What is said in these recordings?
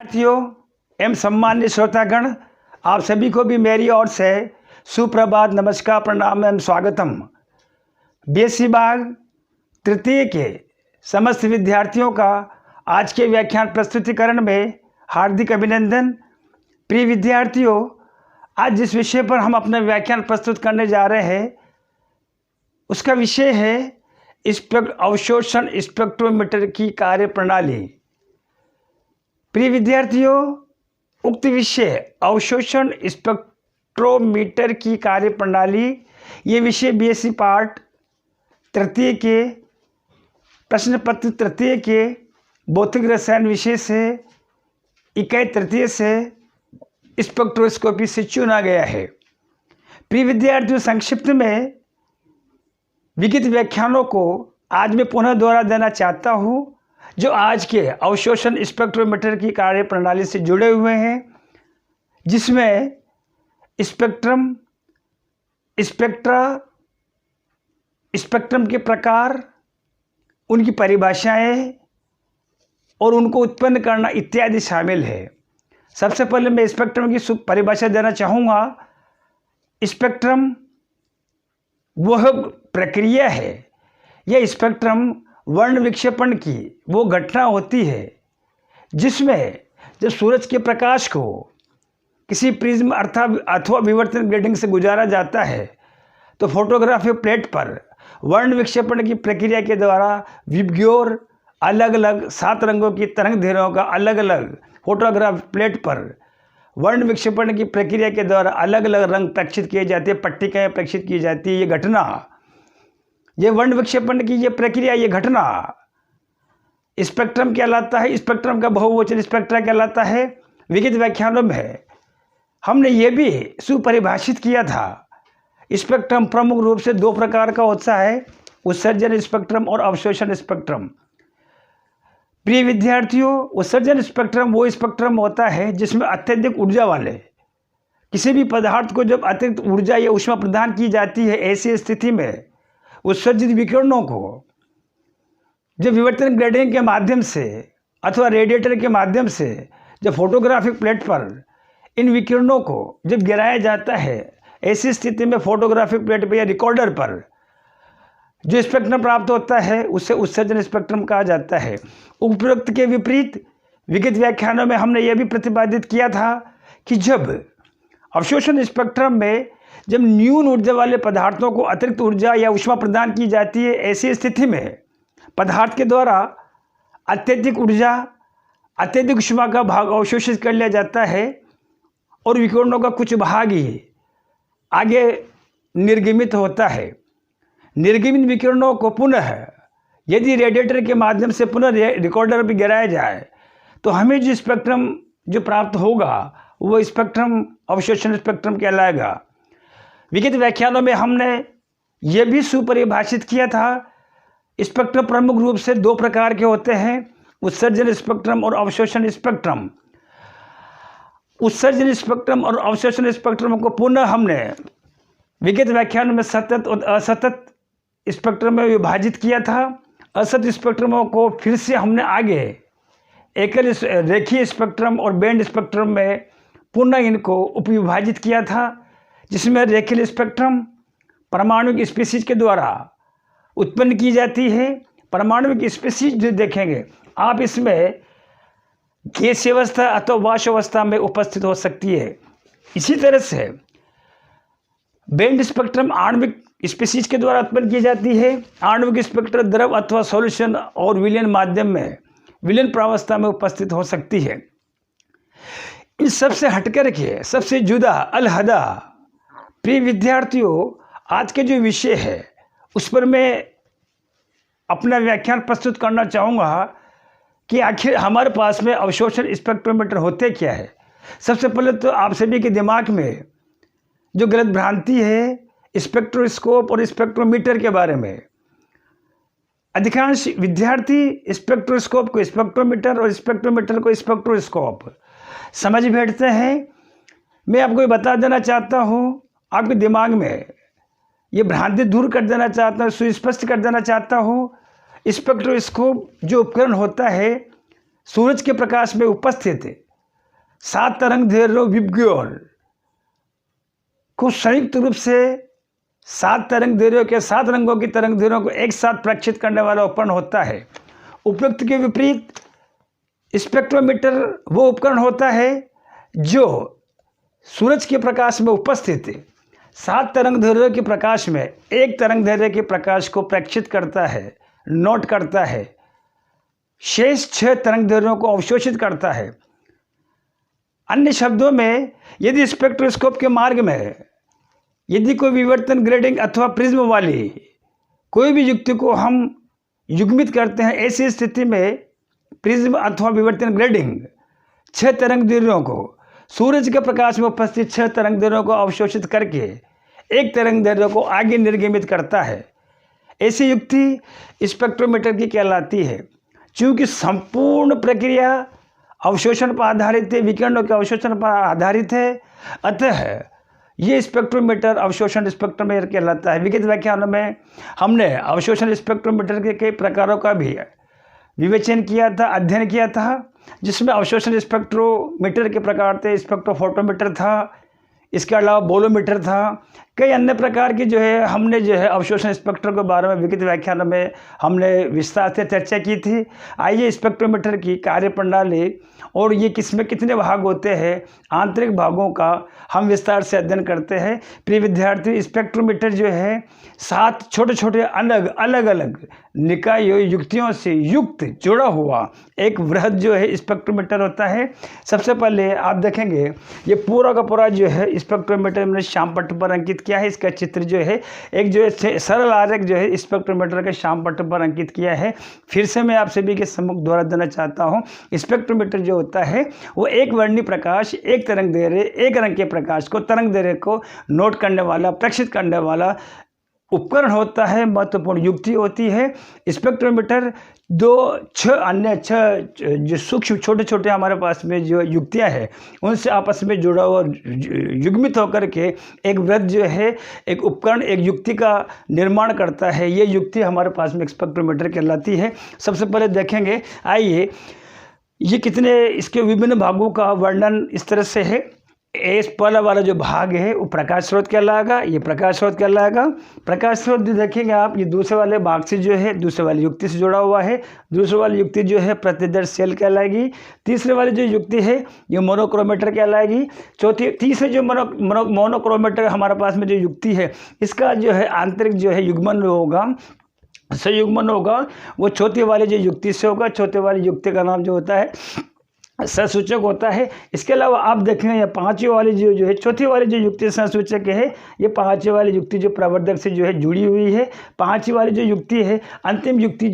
साथियों एवं सम्मानित श्रोतागण, आप सभी को भी मेरी ओर से सुप्रभात, नमस्कार, प्रणाम एवं स्वागतम। बीएससी बाग तृतीय के समस्त विद्यार्थियों का आज के व्याख्यान प्रस्तुतिकरण में हार्दिक अभिनंदन। प्रिय विद्यार्थियों, आज जिस विषय पर हम अपना व्याख्यान प्रस्तुत करने जा रहे हैं उसका विषय है अवशोषण स्पेक्ट्रोमीटर की कार्य प्रणाली। प्रिय विद्यार्थियों, उक्त विषय अवशोषण स्पेक्ट्रोमीटर की कार्य प्रणाली, ये विषय बीएससी पार्ट तृतीय के प्रश्न पत्र तृतीय के भौतिक रसायन विषय से इकाई तृतीय से स्पेक्ट्रोस्कोपी से चुना गया है। प्रिय विद्यार्थियों, संक्षिप्त में विगत व्याख्यानों को आज मैं पुनः दोहरा देना चाहता हूँ जो आज के अवशोषण स्पेक्ट्रोमीटर की कार्य प्रणाली से जुड़े हुए हैं, जिसमें स्पेक्ट्रम, स्पेक्ट्रम के प्रकार, उनकी परिभाषाएं और उनको उत्पन्न करना इत्यादि शामिल है। सबसे पहले मैं स्पेक्ट्रम की परिभाषा देना चाहूँगा। स्पेक्ट्रम वह प्रक्रिया है, यह स्पेक्ट्रम वर्ण विक्षेपण की वो घटना होती है जिसमें जब सूरज के प्रकाश को किसी प्रिज्म अथवा विवर्तन ग्रेटिंग से गुजारा जाता है तो फोटोग्राफी प्लेट पर वर्ण विक्षेपण की प्रक्रिया के द्वारा विबग्योर अलग अलग 7 रंगों की तरंग धिरों का अलग अलग फोटोग्राफ प्लेट पर वर्ण विक्षेपण की प्रक्रिया के द्वारा अलग अलग रंग प्रेक्षित किए जाते हैं, पट्टिकाएँ प्रेक्षित की जाती है। ये घटना, ये वर्ण विक्षेपण की ये प्रक्रिया, ये घटना स्पेक्ट्रम कहलाता है। स्पेक्ट्रम का बहुवचन स्पेक्ट्रा कहलाता है। विगत व्याख्यानों में हमने ये भी सुपरिभाषित किया था, स्पेक्ट्रम प्रमुख रूप से 2 प्रकार का होता है, उत्सर्जन स्पेक्ट्रम और अवशोषण स्पेक्ट्रम। प्रिय विद्यार्थियों, उत्सर्जन स्पेक्ट्रम वो स्पेक्ट्रम होता है जिसमें अत्यधिक ऊर्जा वाले किसी भी पदार्थ को जब अतिरिक्त ऊर्जा या ऊष्मा प्रदान की जाती है, ऐसी स्थिति में उत्सर्जित विकिरणों को जब विवर्तन ग्रेटिंग के माध्यम से अथवा रेडिएटर के माध्यम से जब फोटोग्राफिक प्लेट पर इन विकिरणों को जब गिराया जाता है, ऐसी स्थिति में फोटोग्राफिक प्लेट पर या रिकॉर्डर पर जो स्पेक्ट्रम प्राप्त होता है उसे उत्सर्जन स्पेक्ट्रम कहा जाता है। उपरोक्त के विपरीत विगत व्याख्यानों में हमने यह भी प्रतिपादित किया था कि जब अवशोषण स्पेक्ट्रम में जब न्यून ऊर्जा वाले पदार्थों को अतिरिक्त ऊर्जा या ऊष्मा प्रदान की जाती है, ऐसी स्थिति में पदार्थ के द्वारा अत्यधिक ऊर्जा, अत्यधिक ऊष्मा का भाग अवशोषित कर लिया जाता है और विकिरणों का कुछ भाग ही आगे निर्गमित होता है। निर्गमित विकिरणों को पुनः यदि रेडिएटर के माध्यम से पुनः रिकॉर्डर पर गिराया जाए तो हमें जो स्पेक्ट्रम जो प्राप्त होगा वो स्पेक्ट्रम अवशोषण स्पेक्ट्रम कहलाएगा। विगत व्याख्यानों में हमने यह भी सुपरिभाषित किया था, स्पेक्ट्रम प्रमुख रूप से 2 प्रकार के होते हैं, उत्सर्जन स्पेक्ट्रम और अवशोषण स्पेक्ट्रम। उत्सर्जन स्पेक्ट्रम और अवशोषण स्पेक्ट्रम को पुनः हमने विगत व्याख्यानों में सतत और असतत स्पेक्ट्रम में विभाजित किया था। असतत स्पेक्ट्रमों को फिर से हमने आगे एकल रेखीय स्पेक्ट्रम और बैंड स्पेक्ट्रम में पुनः इनको उपविभाजित किया था, जिसमें रेखीय स्पेक्ट्रम परमाणुक स्पीशीज के द्वारा उत्पन्न की जाती है। परमाणुक स्पीशीज जो देखेंगे आप, इसमें गैसीय अवस्था अथवा वाष्प अवस्था में उपस्थित हो सकती है। इसी तरह से बैंड स्पेक्ट्रम आणविक स्पीशीज के द्वारा उत्पन्न की जाती है। आणविक स्पेक्ट्रम द्रव अथवा सॉल्यूशन और विलयन माध्यम में विलयन प्रावस्था में उपस्थित हो सकती है। इन सबसे हटकर के सबसे जुदा अलहदा प्रिय विद्यार्थियों, आज के जो विषय है उस पर मैं अपना व्याख्यान प्रस्तुत करना चाहूँगा कि आखिर हमारे पास में अवशोषण स्पेक्ट्रोमीटर होते क्या है। सबसे पहले तो आप सभी के दिमाग में जो गलत भ्रांति है स्पेक्ट्रोस्कोप और स्पेक्ट्रोमीटर के बारे में, अधिकांश विद्यार्थी स्पेक्ट्रोस्कोप को स्पेक्ट्रोमीटर और स्पेक्ट्रोमीटर को स्पेक्ट्रोस्कोप समझ बैठते हैं। मैं आपको ये बता देना चाहता हूँ, आपके दिमाग में ये भ्रांति दूर कर देना चाहता हूँ, सुस्पष्ट कर देना चाहता हूँ। स्पेक्ट्रोस्कोप जो उपकरण होता है सूरज के प्रकाश में उपस्थित 7 तरंग दैर्ध्यों विबग्योर को संयुक्त रूप से 7 तरंग दैर्ध्यों के 7 रंगों की तरंग दैर्ध्यों को एक साथ प्रेक्षित करने वाला उपकरण होता है। उपयुक्त के विपरीत स्पेक्ट्रोमीटर वो उपकरण होता है जो सूरज के प्रकाश में उपस्थित 7 तरंग दैर्ध्यों के प्रकाश में एक तरंग दैर्ध्य के प्रकाश को प्रेक्षित करता है, नोट करता है, शेष 6 तरंग दैर्ध्यों को अवशोषित करता है। अन्य शब्दों में, यदि स्पेक्ट्रोस्कोप के मार्ग में यदि कोई विवर्तन ग्रेडिंग अथवा प्रिज्म वाली कोई भी युक्ति को हम युग्मित करते हैं, ऐसी स्थिति में प्रिज्म अथवा विवर्तन ग्रेडिंग 6 तरंग दैर्ध्यों को सूरज के प्रकाश में उपस्थित 6 तरंग दैर्ध्यों को अवशोषित करके एक तरंग दैर्ध्य को आगे निर्गमित करता है। ऐसी युक्ति स्पेक्ट्रोमीटर की कहलाती है। चूँकि संपूर्ण प्रक्रिया अवशोषण पर आधारित है, विकिरणों के अवशोषण पर आधारित है, अतः ये स्पेक्ट्रोमीटर अवशोषण स्पेक्ट्रोमीटर कहलाता है। विगत व्याख्यानों में हमने अवशोषण स्पेक्ट्रोमीटर के कई प्रकारों का भी विवेचन किया था, अध्ययन किया था, जिसमें अवशोषण स्पेक्ट्रोमीटर के प्रकार थे। स्पेक्ट्रोफोटोमीटर था, इसके अलावा बोलोमीटर था, कई अन्य प्रकार की हमने अवशोषण स्पेक्ट्रो के बारे में विगत व्याख्यानों में हमने विस्तार से चर्चा की थी। आइए स्पेक्ट्रोमीटर की कार्यप्रणाली और ये किसमें कितने भाग होते हैं, आंतरिक भागों का हम विस्तार से अध्ययन करते हैं। प्रिय विद्यार्थी, स्पेक्ट्रोमीटर 7 छोटे छोटे अलग अलग निकायों युक्तियों से युक्त जुड़ा हुआ एक वृहद स्पेक्ट्रोमीटर होता है। सबसे पहले आप देखेंगे ये पूरा का पूरा स्पेक्ट्रोमीटर मैंने श्याम पट्ट पर अंकित किया है। इसका चित्र एक सरल आरेख स्पेक्ट्रोमीटर के श्याम पट्ट पर अंकित किया है। फिर से मैं आप सभी के सम्मुख दोहरा देना चाहता हूँ। स्पेक्ट्रोमीटर होता है वो एक वर्णी प्रकाश, एक तरंग दैर्ध्य, एक रंग के प्रकाश को, तरंग दैर्ध्य को नोट करने वाला, प्रेक्षित करने वाला उपकरण होता है, महत्वपूर्ण युक्ति होती है। स्पेक्ट्रोमीटर 6 अन्य जो सूक्ष्म छोटे छोटे हमारे पास में जो युक्तियां हैं उनसे आपस में जुड़ा हुआ युग्मित होकर के एक वृत्त एक उपकरण, एक युक्ति का निर्माण करता है। ये युक्ति हमारे पास में स्पेक्ट्रोमीटर कहलाती है। सबसे पहले देखेंगे, आइए ये कितने इसके विभिन्न भागों का वर्णन इस तरह से है। इस पहला वाला जो भाग है वो प्रकाश स्रोत कहलाएगा, ये प्रकाश स्रोत कहलाएगा। प्रकाश स्रोत देखेंगे आप, ये दूसरे वाले भाग से दूसरे वाली युक्ति से जुड़ा हुआ है। दूसरे वाली युक्ति प्रतिदर्श सेल कहलाएगी। तीसरे वाली जो युक्ति है ये मोनोक्रोमेटर कहलाएगी। तीसरे जो मोनोक्रोमेटर हमारे पास में जो युक्ति है इसका आंतरिक युग्मन होगा, संयुग्मन होगा, वो चौथी वाली जो युक्ति से होगा। चौथे वाली युक्ति का नाम होता है सहसूचक होता है। इसके अलावा आप देखेंगे ये पांचवी वाली जो चौथी वाली जो युक्ति सहसूचक है, ये पांचवी वाली युक्ति जो प्रवर्धक से जुड़ी हुई है। पांचवी वाली जो युक्ति है, अंतिम युक्ति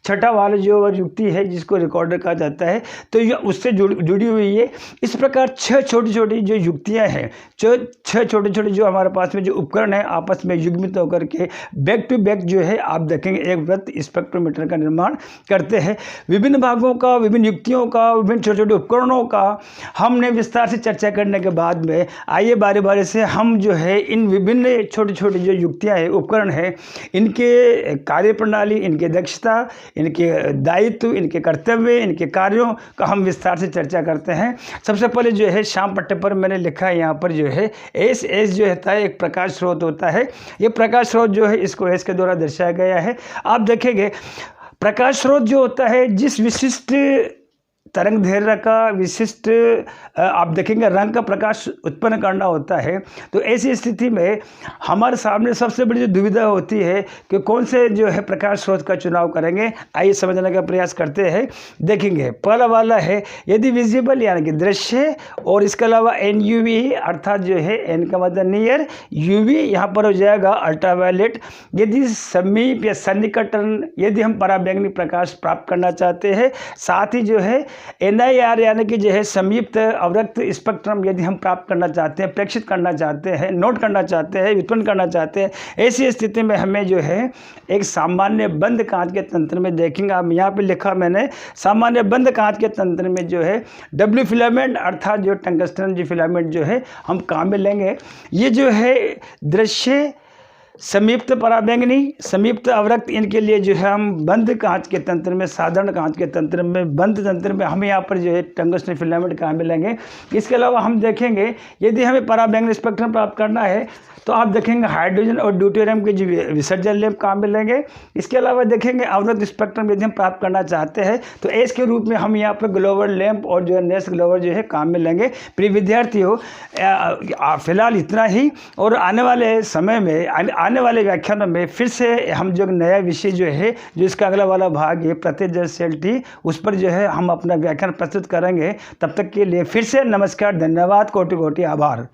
छठा वाली जो युक्ति है जिसको रिकॉर्डर कहा जाता है, तो ये उससे जुड़ी हुई है। इस प्रकार 6 छोटी छोटी जो युक्तियाँ हैं, 6 छोटे छोटे जो हमारे पास में जो उपकरण है आपस में युग्मित होकर के बैक टू बैक आप देखेंगे एक वृत्त स्पेक्ट्रोमीटर का निर्माण करते हैं। विभिन्न भागों का, विभिन्न युक्तियों का, विभिन्न छोटे छोटे उपकरणों का हमने विस्तार से चर्चा करने के बाद में आइए बारी बारी से हम इन विभिन्न छोटी छोटी जो युक्तियां हैं, उपकरण हैं, इनके कार्यप्रणाली, इनके दक्षता, इनके दायित्व, इनके कर्तव्य, इनके कार्यों का हम विस्तार से चर्चा करते हैं। सबसे पहले श्याम पट्टे पर मैंने लिखा है, यहाँ पर एस होता है, एक प्रकाश स्रोत होता है। ये प्रकाश स्रोत इसको एस के द्वारा दर्शाया गया है। आप देखेंगे प्रकाश स्रोत होता है जिस विशिष्ट तरंग दैर्ध्य का विशिष्ट आप देखेंगे रंग का प्रकाश उत्पन्न करना होता है। तो ऐसी स्थिति में हमारे सामने सबसे बड़ी जो दुविधा होती है कि कौन से प्रकाश स्रोत का चुनाव करेंगे। आइए समझने का प्रयास करते हैं। देखेंगे पहला वाला है यदि विजिबल यानी कि दृश्य, और इसके अलावा NUV अर्थात N का मतलब नियर, UV यहाँ पर हो जाएगा अल्ट्रावायलेट। यदि समीप या सन्निकटन, यदि हम पराबैंगनी प्रकाश प्राप्त करना चाहते हैं, साथ ही NIR यानी कि संयुक्त अवरक्त स्पेक्ट्रम यदि हम प्राप्त करना चाहते हैं, प्रेक्षित करना चाहते हैं, नोट करना चाहते हैं, व्युत्पन्न करना चाहते हैं, ऐसी स्थिति में हमें एक सामान्य बंद कांच के तंत्र में देखेंगे। अब यहाँ पे लिखा मैंने सामान्य बंद कांच के तंत्र में W फिलामेंट अर्थात टंगस्टन फिलामेंट हम काम में लेंगे। ये दृश्य, संयुक्त पराबैंगनी, संयुक्त अवरक्त, इनके लिए जो है हम बंद कांच के तंत्र में, साधारण कांच के तंत्र में, बंद तंत्र में हम यहाँ पर जो है टंगस्टन फिलामेंट कहाँ मिलेंगे। इसके अलावा हम देखेंगे यदि हमें पराबैंगनी स्पेक्ट्रम प्राप्त करना है तो आप देखेंगे हाइड्रोजन और ड्यूटेरियम के जो विसर्जन लैंप कहाँ मिलेंगे। इसके अलावा देखेंगे अवरक्त स्पेक्ट्रम यदि हम प्राप्त करना चाहते हैं तो एस के रूप में हम यहाँ पर ग्लोबल लैंप और जो है नेस ग्लोबल जो है काम मिलेंगे। प्रिय विद्यार्थियों, फिलहाल इतना ही, और आने वाले समय में, आने वाले व्याख्यानों में फिर से हम जो नया विषय जो है, जो इसका अगला वाला भाग है प्रतिजैव सेल टी, उस पर जो है हम अपना व्याख्यान प्रस्तुत करेंगे। तब तक के लिए फिर से नमस्कार, धन्यवाद, कोटि कोटि आभार।